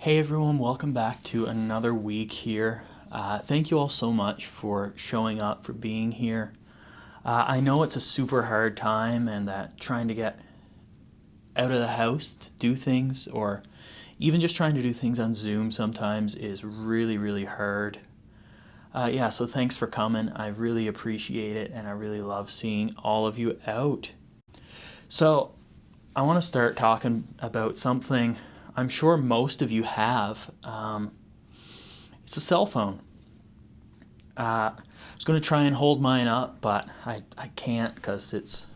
Hey everyone, welcome back to another week here. Thank you all so much for showing up, for being here. I know it's a super hard time and that trying to get out of the house to do things, or even just trying to do things on Zoom sometimes, is really, really hard. So thanks for coming. I really appreciate it, and I really love seeing all of you out. So I want to start talking about something I'm sure most of you have. It's a cell phone. I was going to try and hold mine up, but I can't because it's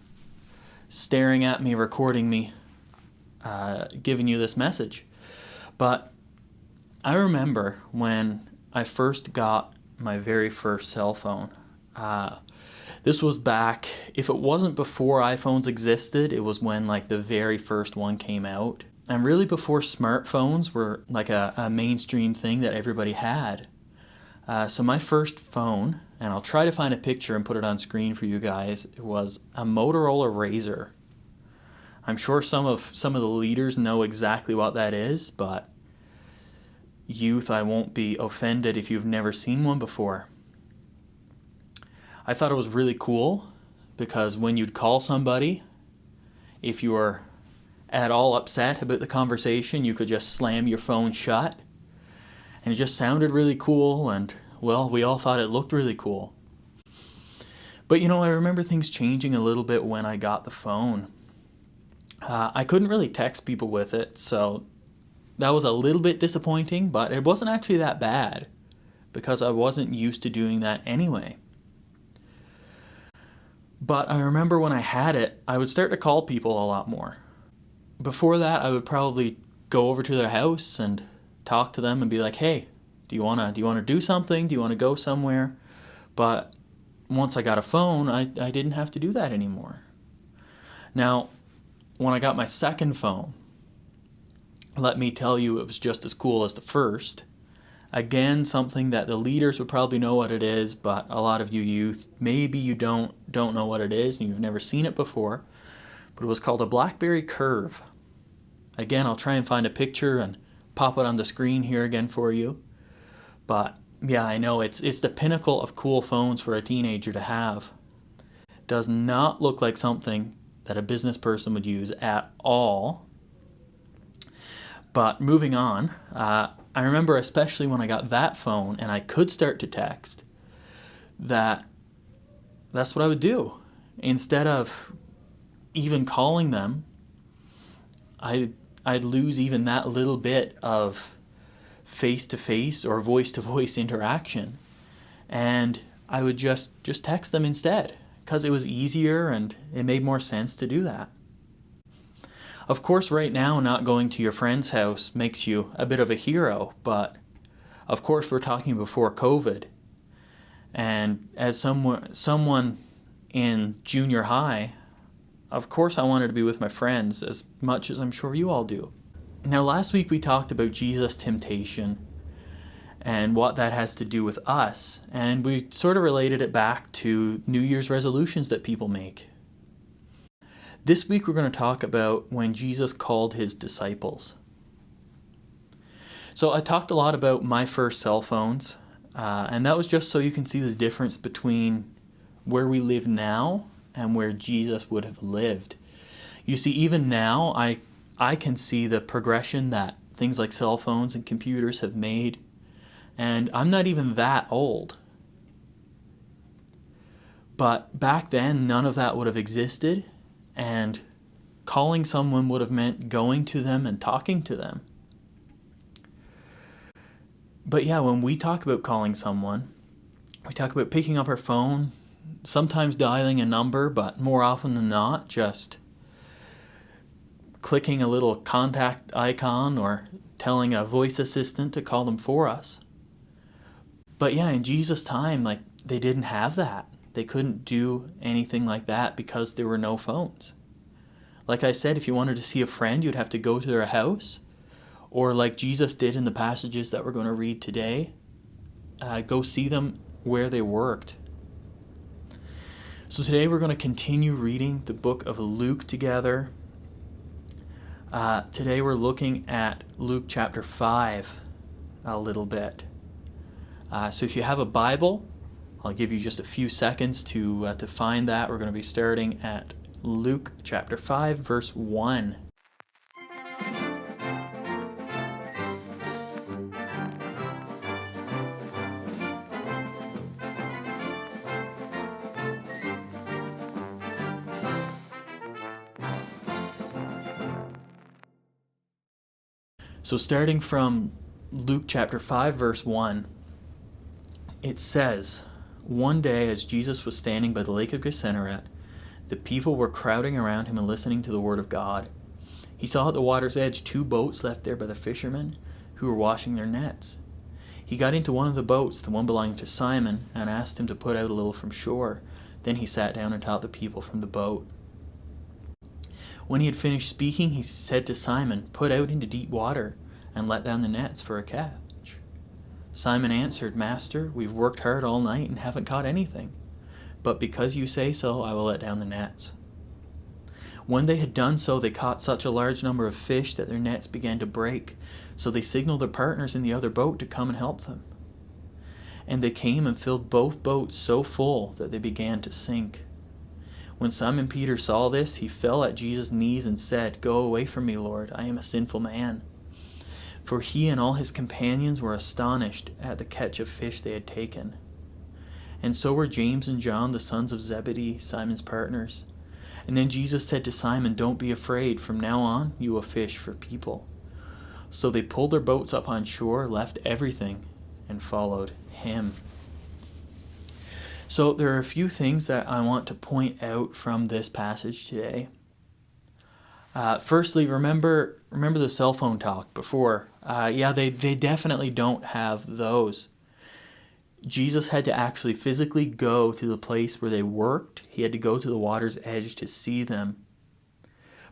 staring at me, recording me, giving you this message. But I remember when I first got my very first cell phone. This was back, if it wasn't before iPhones existed, it was when like the very first one came out. And really before smartphones were like a mainstream thing that everybody had. So my first phone, and I'll try to find a picture and put it on screen for you guys, it was a Motorola Razr. I'm sure some of the leaders know exactly what that is, but youth, I won't be offended if you've never seen one before. I thought it was really cool because when you'd call somebody, if you were at all upset about the conversation, you could just slam your phone shut. And it just sounded really cool, and, well, we all thought it looked really cool. But, I remember things changing a little bit when I got the phone. I couldn't really text people with it, so that was a little bit disappointing, but it wasn't actually that bad because I wasn't used to doing that anyway. But I remember when I had it, I would start to call people a lot more. Before that, I would probably go over to their house and talk to them and be like, hey, do you wanna do something? Do you want to go somewhere? But once I got a phone, I didn't have to do that anymore. Now, when I got my second phone, let me tell you, it was just as cool as the first. Again, something that the leaders would probably know what it is, but a lot of you youth, maybe you don't know what it is and you've never seen it before. But it was called a BlackBerry Curve. Again, I'll try and find a picture and pop it on the screen here again for you. But yeah, I know it's the pinnacle of cool phones for a teenager to have. It does not look like something that a business person would use at all. But moving on, I remember especially when I got that phone and I could start to text, that's what I would do. Instead of even calling them, I'd lose even that little bit of face-to-face or voice-to-voice interaction, and I would just text them instead because it was easier and it made more sense to do that. Of course, right now, not going to your friend's house makes you a bit of a hero, but of course we're talking before COVID, and as someone in junior high, of course I wanted to be with my friends as much as I'm sure you all do. Now, last week we talked about Jesus' temptation and what that has to do with us, and we sort of related it back to New Year's resolutions that people make. This week we're going to talk about when Jesus called his disciples. So I talked a lot about my first cell phones, and that was just so you can see the difference between where we live now and where Jesus would have lived. You see, even now, I can see the progression that things like cell phones and computers have made, and I'm not even that old. But back then, none of that would have existed, and calling someone would have meant going to them and talking to them. But yeah, when we talk about calling someone, we talk about picking up our phone, sometimes dialing a number, but more often than not, just clicking a little contact icon or telling a voice assistant to call them for us. But yeah, in Jesus' time, they didn't have that. They couldn't do anything like that because there were no phones. Like I said, if you wanted to see a friend, you'd have to go to their house, or like Jesus did in the passages that we're going to read today, go see them where they worked. So today we're going to continue reading the book of Luke together. Today we're looking at Luke chapter 5 a little bit. So if you have a Bible, I'll give you just a few seconds to find that. We're going to be starting at Luke chapter 5, verse 1. So starting from Luke chapter 5, verse 1, it says, "One day as Jesus was standing by the lake of Gennesaret, the people were crowding around him and listening to the word of God. He saw at the water's edge 2 boats left there by the fishermen who were washing their nets. He got into one of the boats, the one belonging to Simon, and asked him to put out a little from shore. Then he sat down and taught the people from the boat. When he had finished speaking, he said to Simon, 'Put out into deep water and let down the nets for a catch.' Simon answered, 'Master, we've worked hard all night and haven't caught anything. But because you say so, I will let down the nets.' When they had done so, they caught such a large number of fish that their nets began to break. So they signaled their partners in the other boat to come and help them. And they came and filled both boats so full that they began to sink. When Simon Peter saw this, he fell at Jesus' knees and said, 'Go away from me, Lord, I am a sinful man.' For he and all his companions were astonished at the catch of fish they had taken. And so were James and John, the sons of Zebedee, Simon's partners. And then Jesus said to Simon, 'Don't be afraid. From now on, you will fish for people.' So they pulled their boats up on shore, left everything, and followed him." So there are a few things that I want to point out from this passage today. Firstly, remember the cell phone talk before. They definitely don't have those. Jesus had to actually physically go to the place where they worked. He had to go to the water's edge to see them.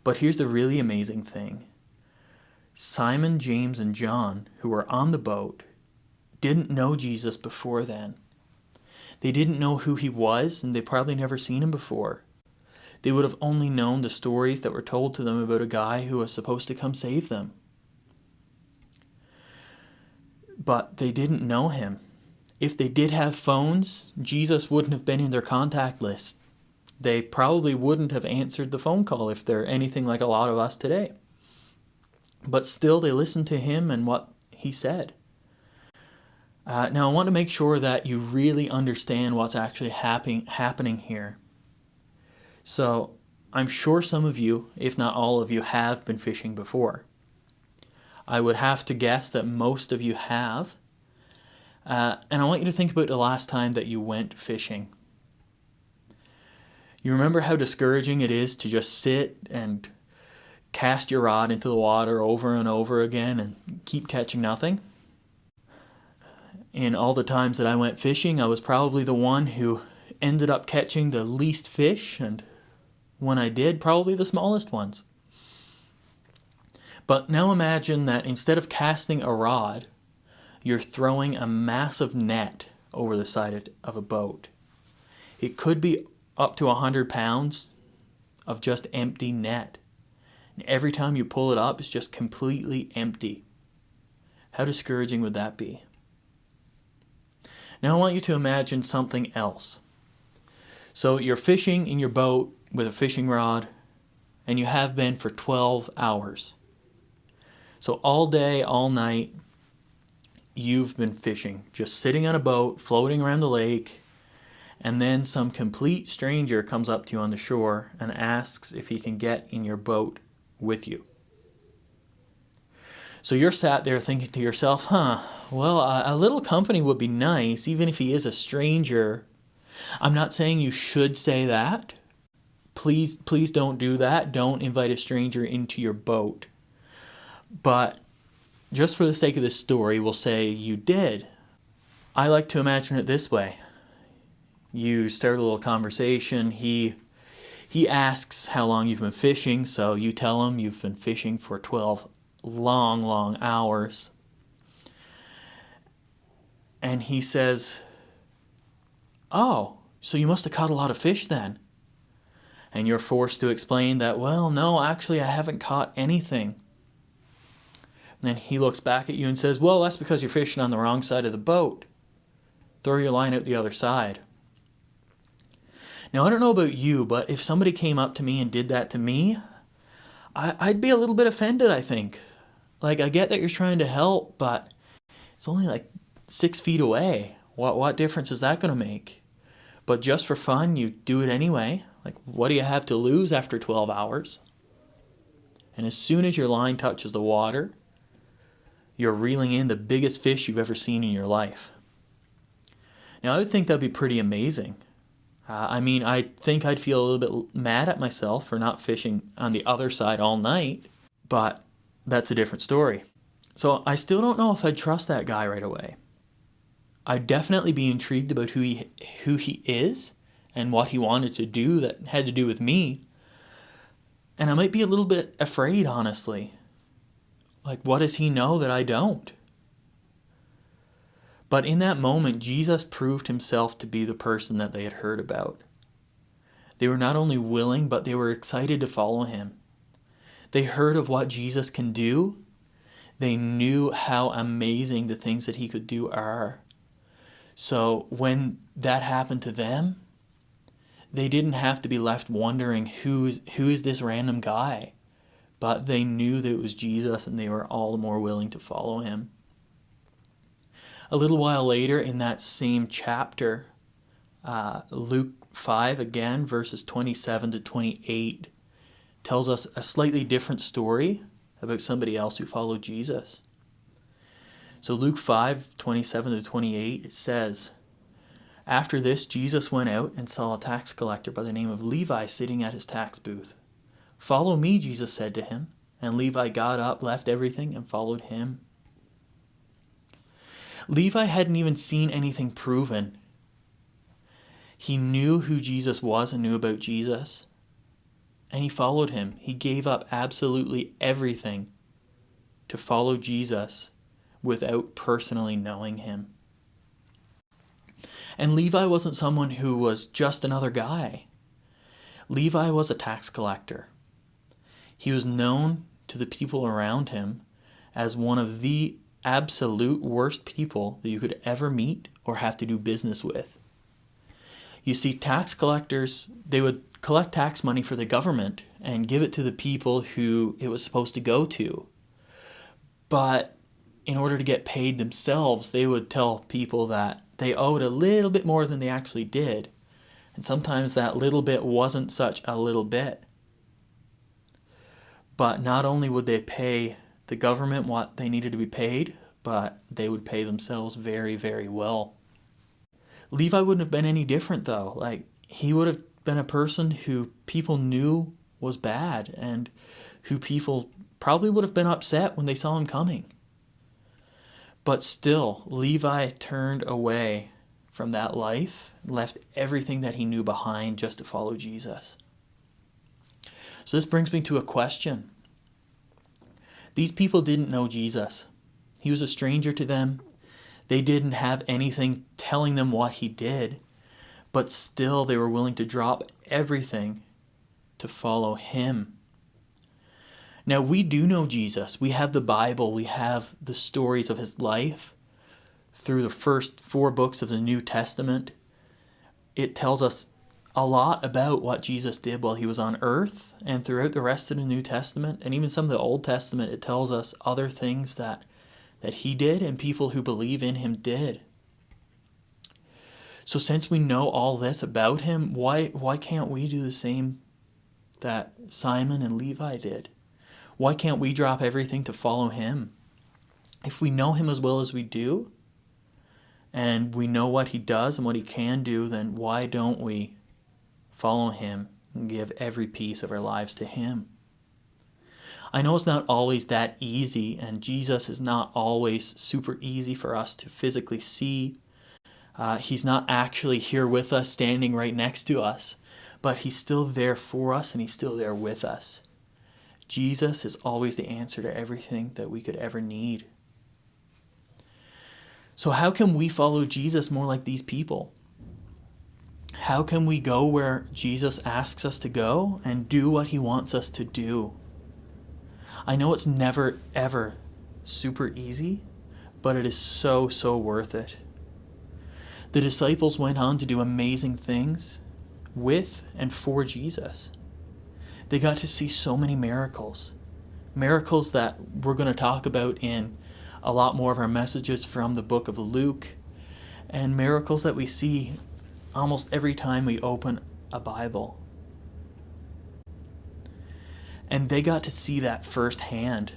But here's the really amazing thing. Simon, James, and John, who were on the boat, didn't know Jesus before then. They didn't know who he was, and they probably never seen him before. They would have only known the stories that were told to them about a guy who was supposed to come save them. But they didn't know him. If they did have phones, Jesus wouldn't have been in their contact list. They probably wouldn't have answered the phone call if they're anything like a lot of us today. But still, they listened to him and what he said. Now, I want to make sure that you really understand what's actually happening here. So, I'm sure some of you, if not all of you, have been fishing before. I would have to guess that most of you have. And I want you to think about the last time that you went fishing. You remember how discouraging it is to just sit and cast your rod into the water over and over again and keep catching nothing? In all the times that I went fishing, I was probably the one who ended up catching the least fish, and when I did, probably the smallest ones. But now imagine that instead of casting a rod, you're throwing a massive net over the side of a boat. It could be up to 100 pounds of just empty net. And every time you pull it up, it's just completely empty. How discouraging would that be? Now I want you to imagine something else. So you're fishing in your boat with a fishing rod, and you have been for 12 hours. So all day, all night, you've been fishing, just sitting on a boat, floating around the lake, and then some complete stranger comes up to you on the shore and asks if he can get in your boat with you. So you're sat there thinking to yourself, a little company would be nice, even if he is a stranger. I'm not saying you should say that. Please don't do that. Don't invite a stranger into your boat. But just for the sake of this story, we'll say you did. I like to imagine it this way. You start a little conversation. He asks how long you've been fishing, so you tell him you've been fishing for 12 long hours. And he says, "Oh, so you must have caught a lot of fish then." And you're forced to explain that, well, no, actually, I haven't caught anything. And then he looks back at you and says, well, that's because you're fishing on the wrong side of the boat. Throw your line out the other side. Now, I don't know about you, but if somebody came up to me and did that to me, I'd be a little bit offended, I think. Like, I get that you're trying to help, but it's only like 6 feet away. What difference is that going to make? But just for fun, you do it anyway. Like, what do you have to lose after 12 hours? And as soon as your line touches the water, you're reeling in the biggest fish you've ever seen in your life. Now, I would think that'd be pretty amazing. I think I'd feel a little bit mad at myself for not fishing on the other side all night, but that's a different story. So I still don't know if I'd trust that guy right away. I'd definitely be intrigued about who he is and what he wanted to do that had to do with me. And I might be a little bit afraid, honestly. Like, what does he know that I don't? But in that moment, Jesus proved himself to be the person that they had heard about. They were not only willing, but they were excited to follow him. They heard of what Jesus can do. They knew how amazing the things that he could do are. So when that happened to them, they didn't have to be left wondering who is this random guy. But they knew that it was Jesus, and they were all the more willing to follow him. A little while later in that same chapter, Luke 5 again, verses 27 to 28, tells us a slightly different story about somebody else who followed Jesus. So Luke 5, 27 to 28, it says, after this, Jesus went out and saw a tax collector by the name of Levi sitting at his tax booth. Follow me, Jesus said to him. And Levi got up, left everything, and followed him. Levi hadn't even seen anything proven. He knew who Jesus was and knew about Jesus. And he followed him. He gave up absolutely everything to follow Jesus without personally knowing him. And Levi wasn't someone who was just another guy. Levi was a tax collector. He was known to the people around him as one of the absolute worst people that you could ever meet or have to do business with. You see, tax collectors, they would collect tax money for the government and give it to the people who it was supposed to go to. But in order to get paid themselves, they would tell people that they owed a little bit more than they actually did. And sometimes that little bit wasn't such a little bit. But not only would they pay the government what they needed to be paid, but they would pay themselves very, very well. Levi wouldn't have been any different, though. Like, he would have been a person who people knew was bad and who people probably would have been upset when they saw him coming. But still, Levi turned away from that life, left everything that he knew behind just to follow Jesus. So this brings me to a question. These people didn't know Jesus. He was a stranger to them. They didn't have anything telling them what he did, but still they were willing to drop everything to follow him. Now, we do know Jesus. We have the Bible. We have the stories of his life. Through the first 4 books of the New Testament, it tells us a lot about what Jesus did while he was on earth, and throughout the rest of the New Testament, and even some of the Old Testament, it tells us other things that he did and people who believe in him did. So since we know all this about him, why can't we do the same that Simon and Levi did? Why can't we drop everything to follow him? If we know him as well as we do, and we know what he does and what he can do, then why don't we follow him and give every piece of our lives to him? I know it's not always that easy, and Jesus is not always super easy for us to physically see. He's not actually here with us, standing right next to us, but he's still there for us, and he's still there with us. Jesus is always the answer to everything that we could ever need. So how can we follow Jesus more like these people? How can we go where Jesus asks us to go and do what he wants us to do? I know it's never, ever super easy, but it is so, so worth it. The disciples went on to do amazing things with and for Jesus. They got to see so many miracles. Miracles that we're going to talk about in a lot more of our messages from the book of Luke, and miracles that we see almost every time we open a Bible. And they got to see that firsthand.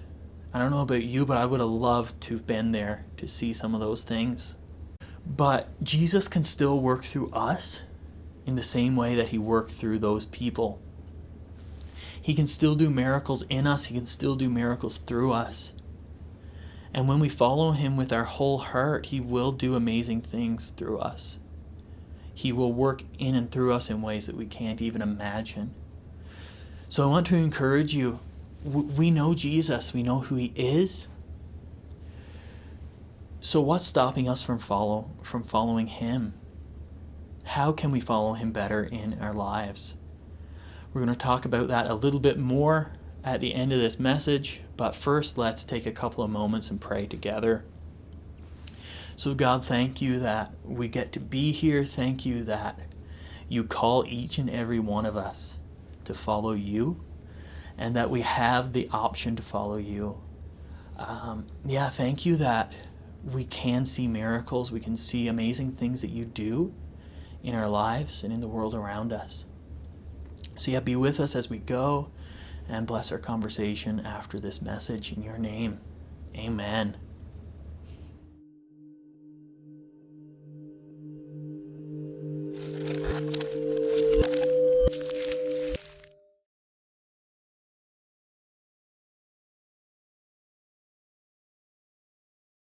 I don't know about you, but I would have loved to have been there to see some of those things. But Jesus can still work through us in the same way that he worked through those people. He can still do miracles in us. He can still do miracles through us. And when we follow him with our whole heart, he will do amazing things through us. He will work in and through us in ways that we can't even imagine. So I want to encourage you. We know Jesus. We know who he is. So what's stopping us from following him? How can we follow him better in our lives? We're going to talk about that a little bit more at the end of this message, but first let's take a couple of moments and pray together. So God, thank you that we get to be here. Thank you that you call each and every one of us to follow you, and that we have the option to follow you. Thank you that we can see miracles. We can see amazing things that you do in our lives and in the world around us. So be with us as we go, and bless our conversation after this message in your name. Amen.